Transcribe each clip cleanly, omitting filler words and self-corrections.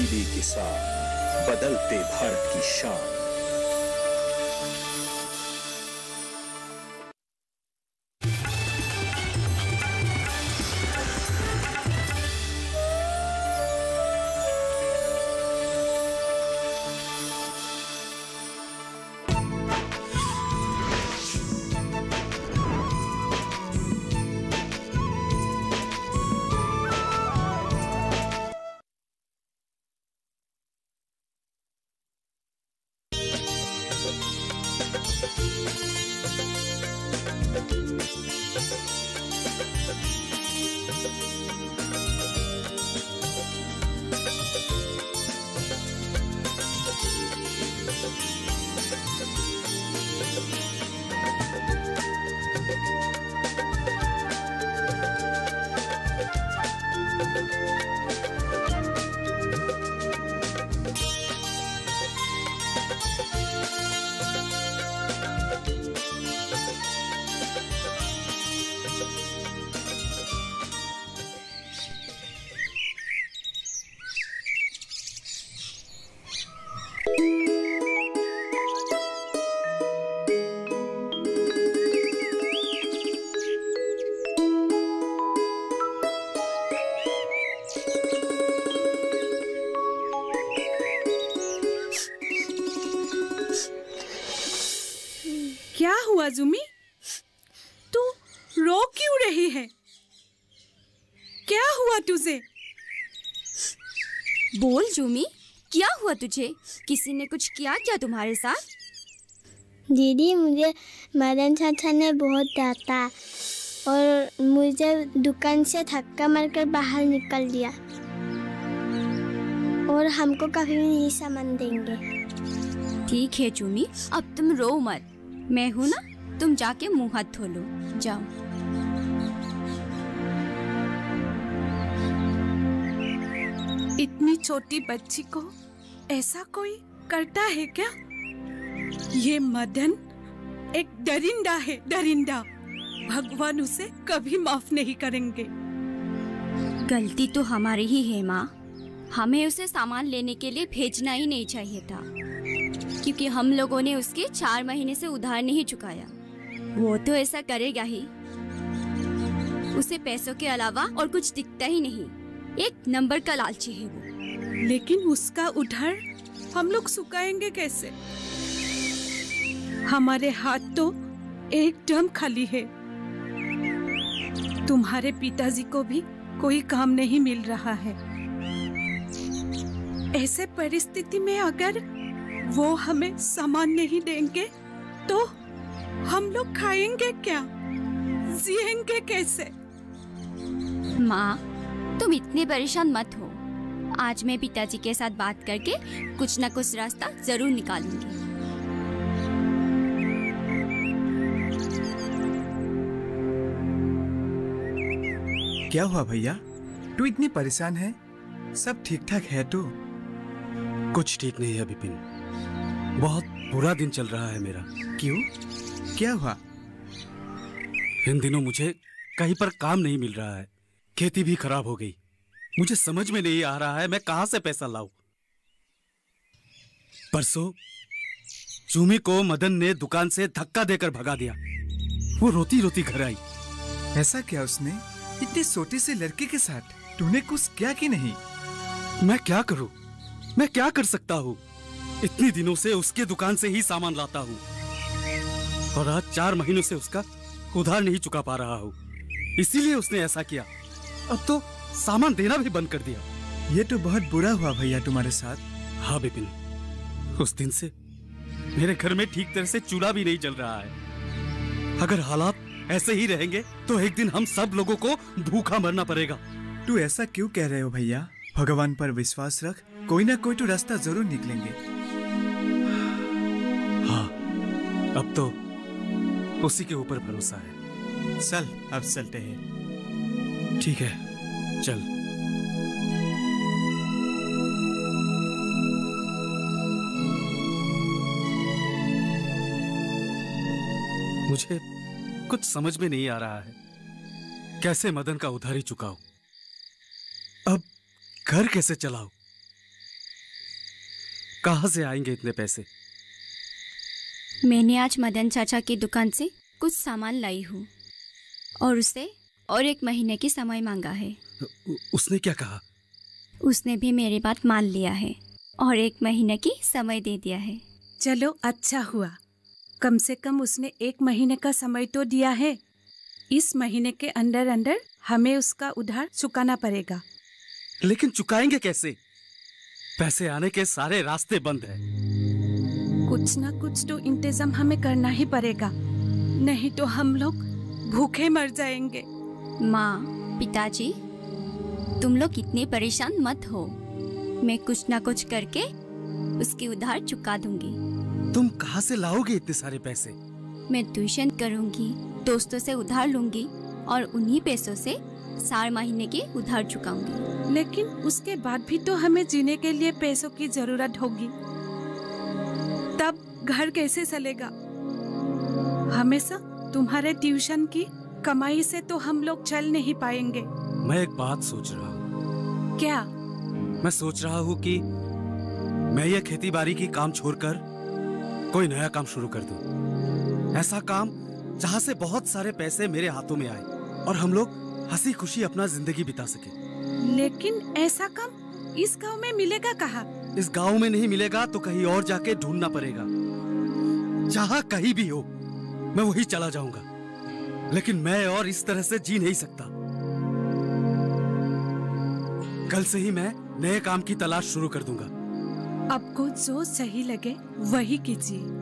तब्दीली के साथ बदलते भारत की शान। क्या हुआ जुमी? तू रो क्यों रही है? क्या हुआ तुझे? बोल जुमी, क्या हुआ तुझे? किसी ने कुछ किया क्या तुम्हारे साथ? दीदी, मुझे मदन चाचा ने बहुत डांटा और मुझे दुकान से धक्का मारकर बाहर निकल दिया और हमको कभी भी नहीं सामान देंगे। ठीक है जुमी, अब तुम रो मत। मैं हूँ ना, तुम जाके मुंह हाथ धो लो, जाओ। इतनी छोटी बच्ची को ऐसा कोई करता है क्या? ये मदन एक दरिंदा है, दरिंदा। भगवान उसे कभी माफ नहीं करेंगे। गलती तो हमारी ही है माँ। हमें उसे सामान लेने के लिए भेजना ही नहीं चाहिए था, क्योंकि हम लोगों ने उसके 4 महीने से उधार नहीं चुकाया। वो तो ऐसा करेगा ही। उसे पैसों के अलावा और कुछ दिखता ही नहीं। एक नंबर का लालची है वो। लेकिन उसका उधार हम लोग चुकाएंगे कैसे? हमारे हाथ तो एकदम खाली है। तुम्हारे पिताजी को भी कोई काम नहीं मिल रहा है। ऐसे परिस्थिति में अगर वो हमें सामान नहीं देंगे तो हम लोग खाएंगे क्या? जिएंगे कैसे? माँ, तुम इतने परेशान मत हो। आज मैं पिताजी के साथ बात करके कुछ न कुछ रास्ता जरूर निकालूंगी। क्या हुआ भैया? तू इतनी परेशान है? सब ठीक ठाक है तो? कुछ ठीक नहीं है विपिन। बहुत बुरा दिन चल रहा है मेरा। क्यों? क्या हुआ? इन दिनों मुझे कहीं पर काम नहीं मिल रहा है। खेती भी खराब हो गई। मुझे समझ में नहीं आ रहा है मैं कहां से पैसा लाऊं। परसों चूमी को मदन ने दुकान से धक्का देकर भगा दिया। वो रोती रोती घर आई। ऐसा क्या उसने? इतने छोटे से लड़के के साथ तूने कुछ क्या कि नहीं? मैं क्या करूं? मैं क्या कर सकता हूं? इतनी दिनों से उसके दुकान से ही सामान लाता हूं और आज 4 महीनों से उसका उधार नहीं चुका पा रहा हूं। इसीलिए उसने ऐसा किया। अब तो सामान देना भी बंद कर दिया। ये तो बहुत बुरा हुआ भैया तुम्हारे साथ। हाँ विपिन, उस दिन से मेरे घर में ठीक तरह से चूल्हा भी नहीं जल रहा है। अगर हालात ऐसे ही रहेंगे तो एक दिन हम सब लोगों को भूखा मरना पड़ेगा। तू ऐसा क्यों कह रहे हो भैया? भगवान पर विश्वास रख, कोई ना कोई तो रास्ता जरूर निकलेंगे। हाँ, अब तो उसी के ऊपर भरोसा है। चल अब चलते हैं। ठीक है, चल। मुझे कुछ समझ में नहीं आ रहा है कैसे मदन का उधारी चुकाऊं। अब घर कैसे चलाऊं? कहाँ से आएंगे इतने पैसे? मैंने आज मदन चाचा की दुकान से कुछ सामान लाई हूँ और उससे और 1 महीने की समय मांगा है। उसने क्या कहा? उसने भी मेरी बात मान लिया है और 1 महीने की समय दे दिया है। चलो अच्छा हुआ, कम से कम उसने 1 महीने का समय तो दिया है। इस महीने के अंदर अंदर हमें उसका उधार चुकाना पड़ेगा। लेकिन चुकाएंगे कैसे? पैसे आने के सारे रास्ते बंद हैं। कुछ ना कुछ तो इंतजाम हमें करना ही पड़ेगा, नहीं तो हम लोग भूखे मर जाएंगे। माँ, पिताजी, तुम लोग इतने परेशान मत हो। मैं कुछ ना कुछ करके उसकी उधार चुका दूंगी। तुम कहाँ से लाओगे इतने सारे पैसे? मैं ट्यूशन करूंगी, दोस्तों से उधार लूंगी और उन्हीं पैसों से 4 महीने की उधार चुकाऊंगी। लेकिन उसके बाद भी तो हमें जीने के लिए पैसों की जरूरत होगी। तब घर कैसे चलेगा? हमेशा तुम्हारे ट्यूशन की कमाई से तो हम लोग चल नहीं पाएंगे। मैं एक बात सोच रहा हूँ। क्या? मैं सोच रहा हूँ कि मैं ये खेती बाड़ी की काम छोड़कर कोई नया काम शुरू कर दूं। ऐसा काम जहाँ से बहुत सारे पैसे मेरे हाथों में आए और हम लोग हंसी खुशी अपना जिंदगी बिता सके। लेकिन ऐसा काम इस गांव में मिलेगा कहाँ? इस गांव में नहीं मिलेगा तो कहीं और जाके ढूंढना पड़ेगा। जहाँ कहीं भी हो मैं वहीं चला जाऊंगा, लेकिन मैं और इस तरह से जी नहीं सकता। कल से ही मैं नए काम की तलाश शुरू कर दूंगा। आपको जो सही लगे वही कीजिए।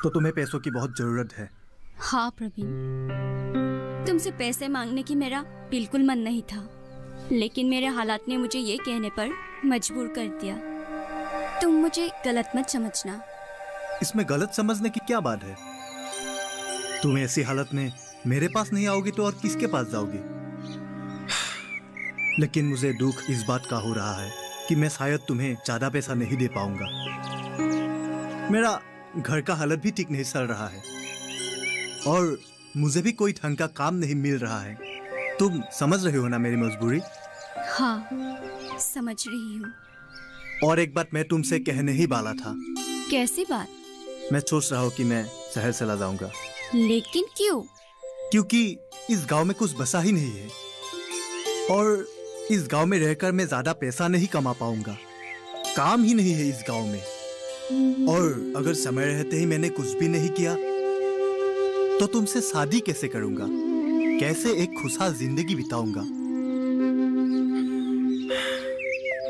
तो तुम्हें पैसों की बहुत जरूरत है? हाँ प्रवीण, तुमसे पैसे मांगने की मेरा बिल्कुल मन नहीं था, लेकिन मेरे हालात ने मुझे ये कहने पर मजबूर कर दिया। तुम मुझे गलत मत समझना। इसमें गलत समझने की क्या बात है? तुम ऐसी हालत में मेरे पास नहीं आओगी तो और किसके पास जाओगी? लेकिन मुझे दुख इस बात का हो रहा है कि मैं शायद तुम्हें ज्यादा पैसा नहीं दे पाऊंगा। मेरा घर का हालत भी ठीक नहीं चल रहा है और मुझे भी कोई ढंग का काम नहीं मिल रहा है। तुम समझ रहे हो ना मेरी मजबूरी? हाँ, समझ रही हूँ। और एक बात मैं तुमसे कहने ही वाला था। कैसी बात? मैं सोच रहा हूँ कि मैं शहर चला जाऊंगा। लेकिन क्यों? क्योंकि इस गांव में कुछ बसा ही नहीं है और इस गांव में रहकर मैं ज्यादा पैसा नहीं कमा पाऊंगा। काम ही नहीं है इस गांव में, और अगर समय रहते ही मैंने कुछ भी नहीं किया तो तुमसे शादी कैसे करूंगा? कैसे एक खुशहाल जिंदगी बिताऊंगा?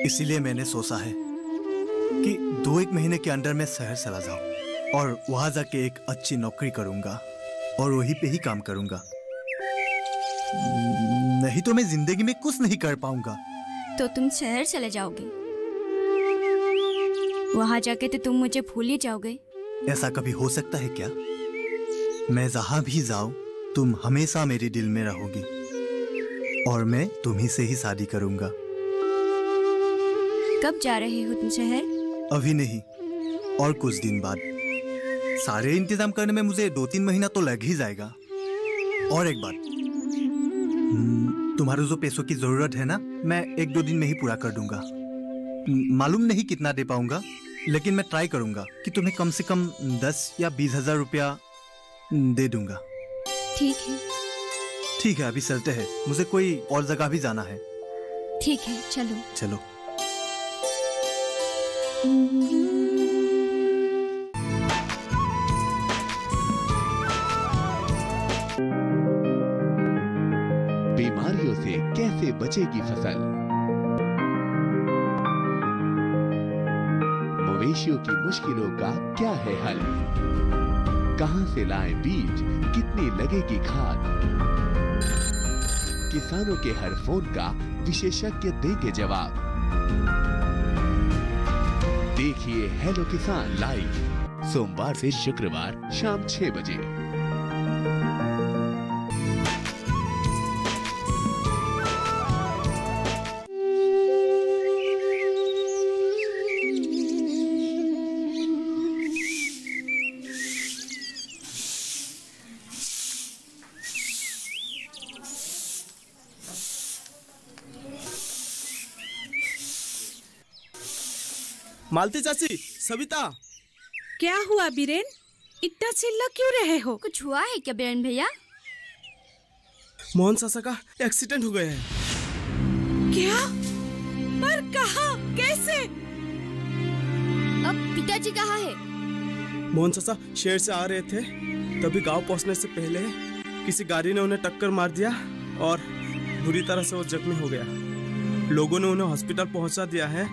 इसीलिए मैंने सोचा है कि 2-1 महीने के अंदर मैं शहर चला जाऊं और वहां जाके एक अच्छी नौकरी करूंगा और वहीं पे ही काम करूंगा। नहीं तो मैं जिंदगी में कुछ नहीं कर पाऊंगा। तो तुम शहर चले जाओगे? वहां जाके तो तुम मुझे भूल ही जाओगे। ऐसा कभी हो सकता है क्या? मैं जहां भी जाऊं तुम हमेशा मेरे दिल में रहोगी और मैं तुम्ही से ही शादी करूंगा। कब जा रहे हो तुम शहर? अभी नहीं, और कुछ दिन बाद। सारे इंतजाम करने में मुझे 2-3 महीना तो लग ही जाएगा। और एक बात, तुम्हारे जो पैसों की जरूरत है ना, मैं 1-2 दिन में ही पूरा कर दूंगा। मालूम नहीं कितना दे पाऊंगा, लेकिन मैं ट्राई करूंगा कि तुम्हें कम से कम 10 या 20 हजार रुपया दे दूंगा। ठीक है। ठीक है, अभी चलते हैं, मुझे कोई और जगह भी जाना है। ठीक है, चलो चलो। बीमारियों से कैसे बचेगी फसल? मवेशियों की मुश्किलों का क्या है हल? कहां से लाएं बीज? कितनी लगेगी खाद? किसानों के हर फोन का विशेषज्ञ देंगे जवाब। देखिए हेलो किसान लाइव सोमवार से शुक्रवार शाम 6 बजे। मालती चाची, सविता। क्या हुआ बीरेन? इतना चिल्ला क्यों रहे हो? कुछ हुआ है क्या बीरेन भैया? मोहन चाचा का एक्सीडेंट हो गया है। क्या? पर कहाँ? कैसे? अब पिताजी कहाँ है? मोहन चाचा शहर से आ रहे थे, तभी गांव पहुंचने से पहले किसी गाड़ी ने उन्हें टक्कर मार दिया और बुरी तरह से वो जख्मी हो गया। लोगों ने उन्हें हॉस्पिटल पहुंचा दिया है,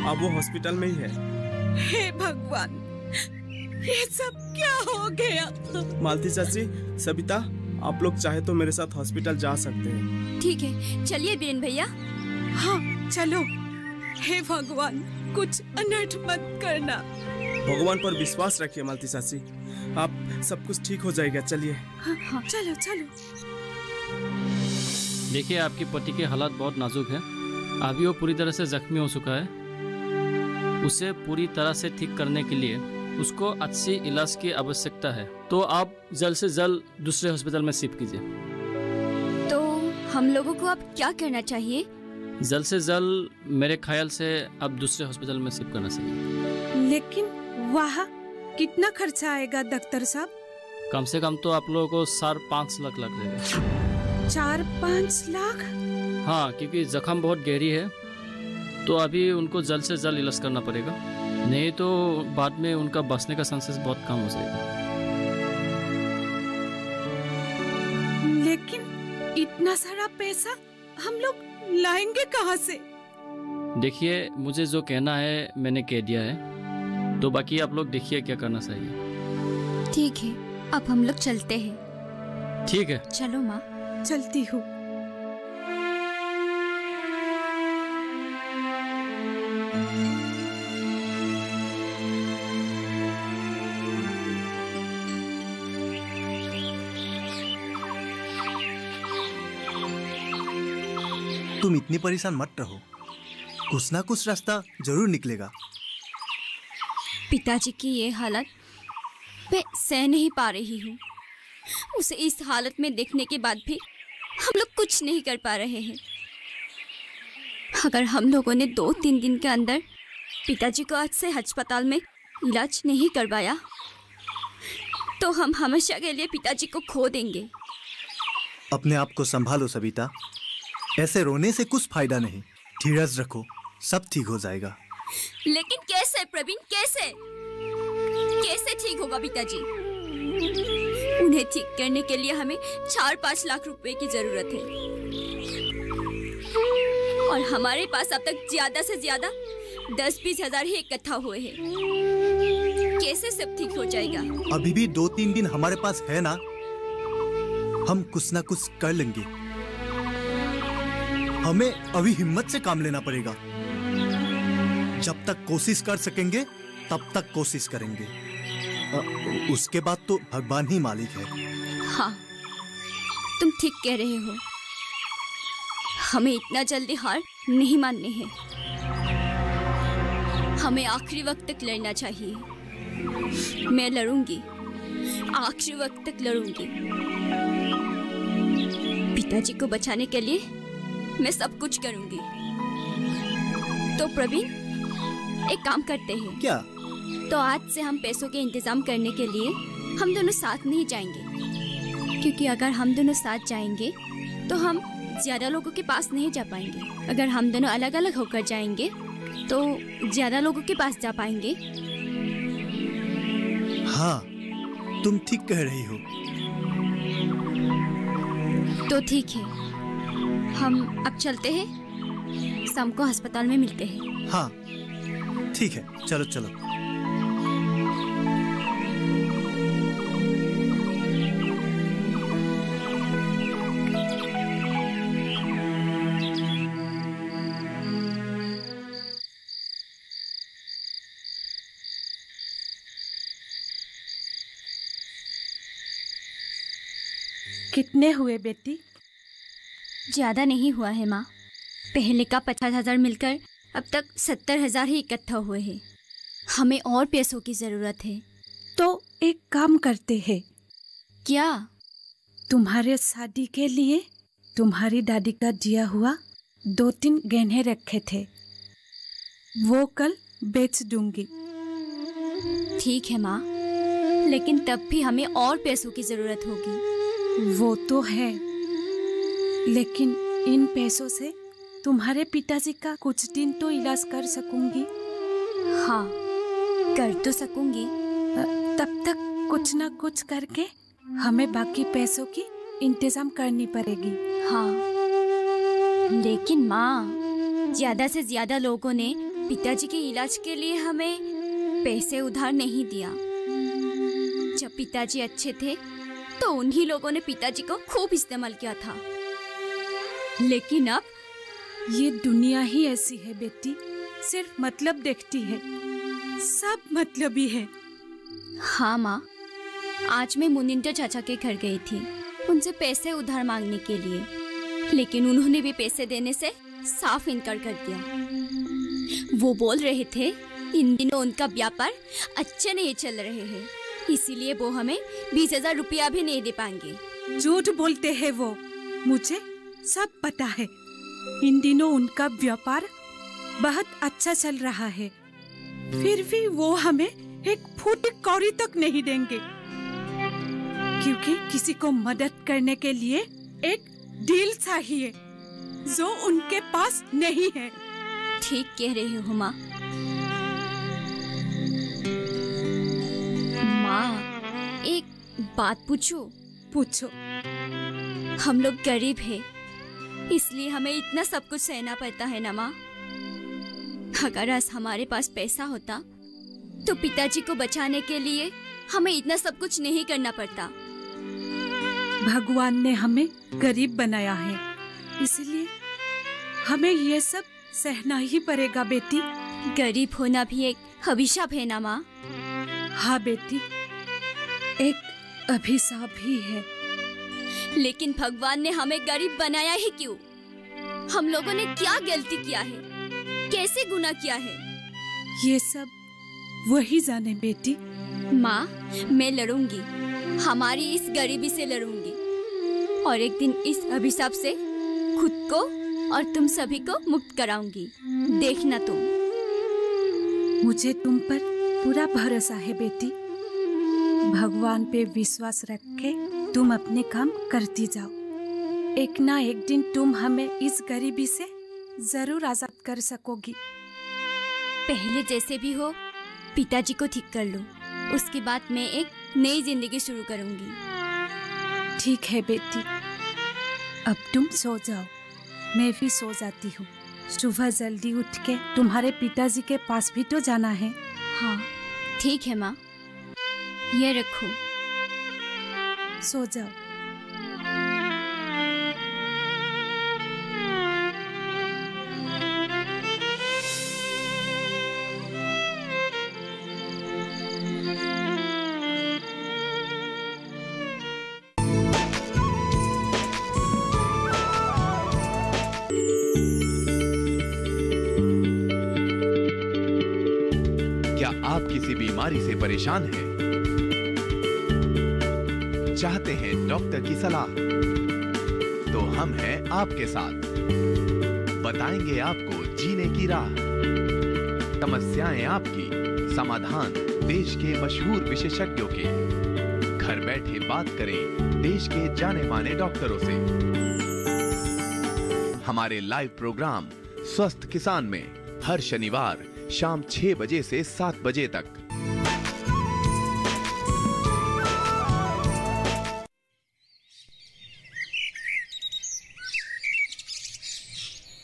अब वो हॉस्पिटल में ही है। हे भगवान, ये सब क्या हो गया? मालती चाची, सविता, आप लोग चाहे तो मेरे साथ हॉस्पिटल जा सकते हैं। ठीक है, चलिए बीरेन भैया। हाँ चलो। हे भगवान, कुछ अनर्थ मत करना। भगवान पर विश्वास रखिए मालती चाची, आप सब कुछ ठीक हो जाएगा। चलिए। हाँ, चलो चलो। देखिए, आपके पति के हालात बहुत नाजुक है। अभी वो पूरी तरह से जख्मी हो चुका है। उसे पूरी तरह से ठीक करने के लिए उसको अच्छी इलाज की आवश्यकता है, तो आप जल्द से जल्द दूसरे हॉस्पिटल में शिफ्ट कीजिए। तो हम लोगों को अब क्या करना चाहिए? जल्द से जल्द मेरे ख्याल से अब दूसरे हॉस्पिटल में शिफ्ट करना चाहिए। लेकिन वहाँ कितना खर्चा आएगा डॉक्टर साहब? कम से कम तो आप लोगों को 4-5 लाख लग जाएगा। 4-5 लाख? हाँ, क्योंकि जख्म बहुत गहरी है, तो अभी उनको जल्द से जल्द इलाज करना पड़ेगा, नहीं तो बाद में उनका बचने का चांसेस बहुत कम हो जाएगा। लेकिन इतना सारा पैसा हम लोग लाएंगे कहाँ से? देखिए, मुझे जो कहना है मैंने कह दिया है, तो बाकी आप लोग देखिए क्या करना चाहिए। ठीक है, अब हम लोग चलते हैं। ठीक है, चलो माँ। चलती हूँ। तुम इतनी परेशान मत रहो, कुछ ना कुछ रास्ता जरूर निकलेगा। पिताजी की ये हालत मैं सह नहीं पा रही हूँ। उसे इस हालत में देखने के बाद भी हम लोग कुछ नहीं कर पा रहे हैं। अगर हम लोगों ने 2-3 दिन के अंदर पिताजी को आज से अस्पताल में इलाज नहीं करवाया, तो हम हमेशा के लिए पिताजी को खो देंगे। अपने आप को संभालो सविता, ऐसे रोने से कुछ फायदा नहीं। धीरज रखो, सब ठीक हो जाएगा। लेकिन कैसे प्रवीण, कैसे कैसे ठीक होगा पिताजी? उन्हें ठीक करने के लिए हमें 4-5 लाख रुपए की जरूरत है, और हमारे पास अब तक ज्यादा से ज्यादा 10-20 हजार ही इकट्ठा हुए हैं। कैसे सब ठीक हो जाएगा? अभी भी 2-3 दिन हमारे पास है ना, हम कुछ ना कुछ कर लेंगे। हमें अभी हिम्मत से काम लेना पड़ेगा। जब तक कोशिश कर सकेंगे तब तक कोशिश करेंगे, उसके बाद तो भगवान ही मालिक है। हाँ, तुम ठीक कह रहे हो। हमें इतना जल्दी हार नहीं माननी है। हमें आखिरी वक्त तक लड़ना चाहिए। मैं लड़ूंगी, आखिरी वक्त तक लड़ूंगी। पिताजी को बचाने के लिए मैं सब कुछ करूंगी। तो प्रवीण, एक काम करते हैं। क्या? तो आज से हम पैसों के इंतजाम करने के लिए हम दोनों साथ नहीं जाएंगे, क्योंकि अगर हम दोनों साथ जाएंगे तो हम ज्यादा लोगों के पास नहीं जा पाएंगे। अगर हम दोनों अलग अलग होकर जाएंगे तो ज्यादा लोगों के पास जा पाएंगे। हाँ, तुम ठीक कह रही हो। तो ठीक है, हम अब चलते हैं। शाम को अस्पताल में मिलते हैं। हाँ ठीक है, चलो चलो। कितने हुए बेटी? ज्यादा नहीं हुआ है माँ। पहले का 50,000 मिलकर अब तक 70,000 ही इकट्ठा हुए हैं। हमें और पैसों की जरूरत है। तो एक काम करते हैं। क्या? तुम्हारे शादी के लिए तुम्हारी दादी का दिया हुआ 2-3 गहने रखे थे, वो कल बेच दूंगी। ठीक है माँ, लेकिन तब भी हमें और पैसों की जरूरत होगी। वो तो है, लेकिन इन पैसों से तुम्हारे पिताजी का कुछ दिन तो इलाज कर सकूंगी। हाँ, कर तो सकूंगी। तब तक कुछ ना कुछ करके हमें बाकी पैसों की इंतजाम करनी पड़ेगी। हाँ, लेकिन माँ, ज्यादा से ज्यादा लोगों ने पिताजी के इलाज के लिए हमें पैसे उधार नहीं दिया। जब पिताजी अच्छे थे तो उन्हीं लोगों ने पिताजी को खूब इस्तेमाल किया था। लेकिन अब ये दुनिया ही ऐसी है बेटी, सिर्फ मतलब देखती है, सब मतलबी है। हाँ माँ, आज मैं मुनिंदर चाचा के घर गई थी उनसे पैसे उधार मांगने के लिए, लेकिन उन्होंने भी पैसे देने से साफ इनकार कर दिया। वो बोल रहे थे इन दिनों उनका व्यापार अच्छे नहीं चल रहे हैं, इसीलिए वो हमें 20,000 रुपया भी नहीं दे पाएंगे। झूठ बोलते हैं वो, मुझे सब पता है। इन दिनों उनका व्यापार बहुत अच्छा चल रहा है, फिर भी वो हमें एक फूटी कौड़ी तक नहीं देंगे, क्योंकि किसी को मदद करने के लिए एक डील चाहिए जो उनके पास नहीं है। ठीक कह रही हो माँ। माँ, एक बात पूछो? पूछो। हम लोग गरीब हैं, इसलिए हमें इतना सब कुछ सहना पड़ता है ना माँ। अगर आज हमारे पास पैसा होता तो पिताजी को बचाने के लिए हमें इतना सब कुछ नहीं करना पड़ता। भगवान ने हमें गरीब बनाया है, इसलिए हमें ये सब सहना ही पड़ेगा बेटी। गरीब होना भी एक अभिशाप है ना माँ? हाँ बेटी, एक अभिशाप ही है। लेकिन भगवान ने हमें गरीब बनाया ही क्यों? हम लोगों ने क्या गलती किया है, कैसे गुनाह किया है? ये सब वही जाने बेटी। माँ, मैं लड़ूंगी, हमारी इस गरीबी से लड़ूंगी, और एक दिन इस अभिशाप से खुद को और तुम सभी को मुक्त कराऊंगी। देखना तुम। मुझे तुम पर पूरा भरोसा है बेटी। भगवान पे विश्वास रख के तुम अपने काम करती जाओ। एक ना एक दिन तुम हमें इस गरीबी से जरूर आजाद कर सकोगी। पहले जैसे भी हो पिताजी को ठीक कर लो, उसके बाद मैं एक नई जिंदगी शुरू करूंगी। ठीक है बेटी, अब तुम सो जाओ, मैं भी सो जाती हूँ। सुबह जल्दी उठ के तुम्हारे पिताजी के पास भी तो जाना है। हाँ ठीक है माँ, ये रखो। सो जाओ। आप किसी बीमारी से परेशान हैं? चाहते हैं डॉक्टर की सलाह? तो हम हैं आपके साथ, बताएंगे आपको जीने की राह। समस्याएं आपकी, समाधान देश के मशहूर विशेषज्ञों के। घर बैठे बात करें देश के जाने माने डॉक्टरों से। हमारे लाइव प्रोग्राम स्वस्थ किसान में हर शनिवार शाम 6 बजे से 7 बजे तक।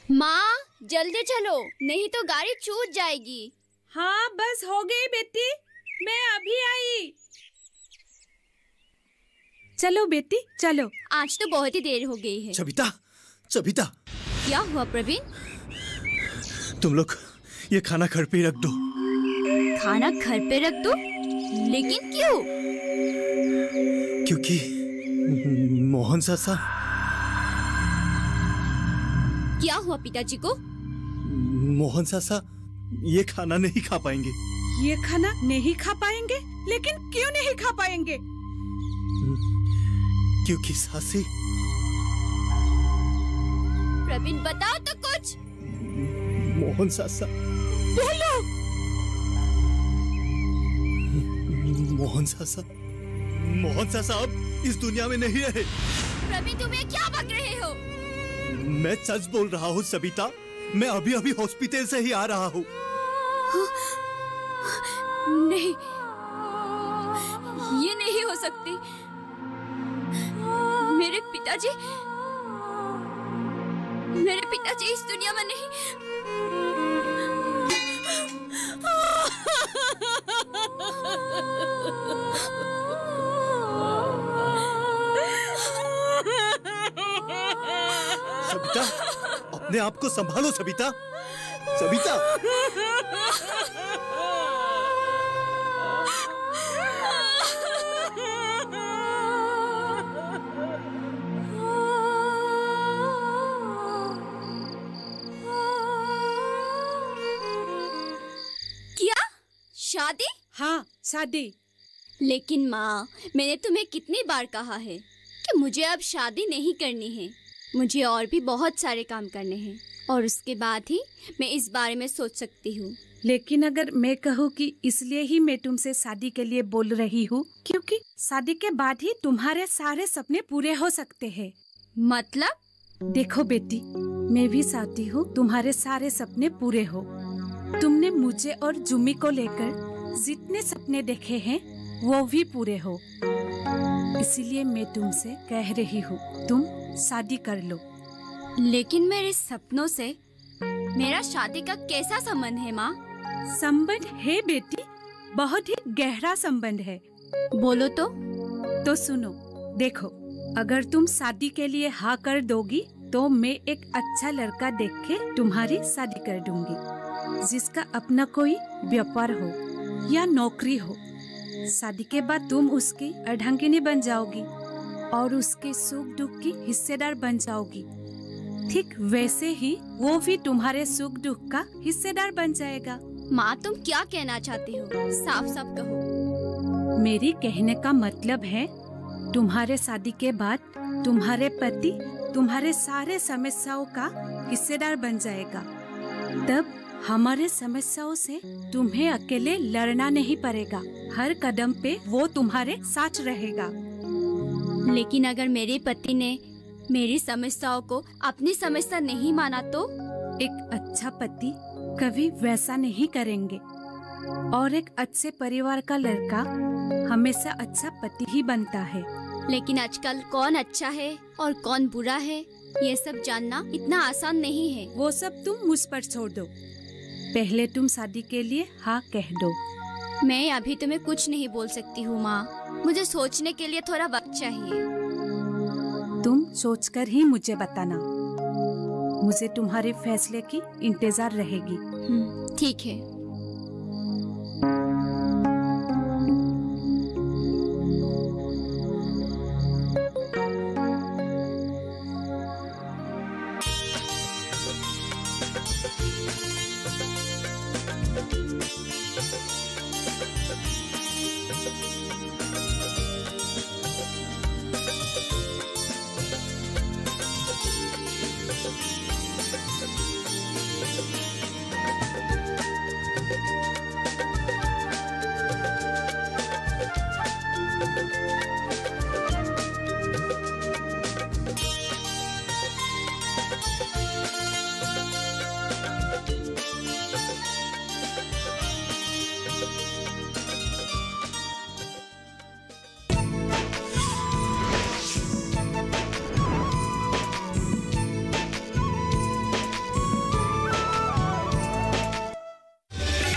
माँ जल्दी चलो, नहीं तो गाड़ी छूट जाएगी। हाँ बस हो गई बेटी, मैं अभी आई। चलो बेटी चलो। आज तो बहुत ही देर हो गई है। चबिता, चबिता। क्या हुआ प्रवीण? तुम लोग ये खाना घर पे रख दो। खाना घर पे रख दो? लेकिन क्यों? क्योंकि मोहन चाचा। क्या हुआ पिताजी को? मोहन चाचा ये खाना नहीं खा पाएंगे। ये खाना नहीं खा पाएंगे? लेकिन क्यों नहीं खा पाएंगे? क्योंकि सासी। प्रवीण बताओ तो कुछ। मोहन चाचा। बोलो, मोहन सासा अब इस दुनिया में नहीं रहे। प्रवीण, तुम्हें क्या बक रहे हो? मैं सच बोल रहा हूँ सबिता, मैं अभी अभी हॉस्पिटल से ही आ रहा हूँ। नहीं, ये नहीं हो सकती। मेरे पिताजी इस दुनिया में नहीं। सबिता, अपने आप को संभालो सबिता। सबिता, शादी? हाँ, शादी। लेकिन माँ, मैंने तुम्हें कितनी बार कहा है कि मुझे अब शादी नहीं करनी है। मुझे और भी बहुत सारे काम करने हैं और उसके बाद ही मैं इस बारे में सोच सकती हूँ। लेकिन अगर मैं कहूँ कि इसलिए ही मैं तुमसे शादी के लिए बोल रही हूँ क्योंकि शादी के बाद ही तुम्हारे सारे सपने पूरे हो सकते हैं। मतलब? देखो बेटी, मैं भी चाहती हूँ तुम्हारे सारे सपने पूरे हो। तुमने मुझे और जुमी को लेकर जितने सपने देखे हैं वो भी पूरे हो। इसीलिए मैं तुमसे कह रही हूँ, तुम शादी कर लो। लेकिन मेरे सपनों से मेरा शादी का कैसा संबंध है माँ? संबंध है बेटी, बहुत ही गहरा संबंध है। बोलो तो सुनो। देखो, अगर तुम शादी के लिए हाँ कर दोगी तो मैं एक अच्छा लड़का देख के तुम्हारी शादी कर दूंगी, जिसका अपना कोई व्यापार हो या नौकरी हो। शादी के बाद तुम उसकी अर्धांगिनी बन जाओगी और उसके सुख दुख की हिस्सेदार बन जाओगी। ठीक वैसे ही वो भी तुम्हारे सुख दुख का हिस्सेदार बन जाएगा। माँ, तुम क्या कहना चाहती हो? साफ साफ कहो। मेरी कहने का मतलब है, तुम्हारे शादी के बाद तुम्हारे पति तुम्हारे सारे समस्याओं का हिस्सेदार बन जाएगा। तब हमारे समस्याओं से तुम्हें अकेले लड़ना नहीं पड़ेगा। हर कदम पे वो तुम्हारे साथ रहेगा। लेकिन अगर मेरे पति ने मेरी समस्याओं को अपनी समस्या नहीं माना तो? एक अच्छा पति कभी वैसा नहीं करेंगे और एक अच्छे परिवार का लड़का हमेशा अच्छा पति ही बनता है। लेकिन आजकल कौन अच्छा है और कौन बुरा है, ये सब जानना इतना आसान नहीं है। वो सब तुम मुझ पर छोड़ दो। पहले तुम शादी के लिए हाँ कह दो। मैं अभी तुम्हें कुछ नहीं बोल सकती हूँ माँ, मुझे सोचने के लिए थोड़ा वक्त चाहिए। तुम सोचकर ही मुझे बताना। मुझे तुम्हारे फैसले की इंतजार रहेगी। ठीक है।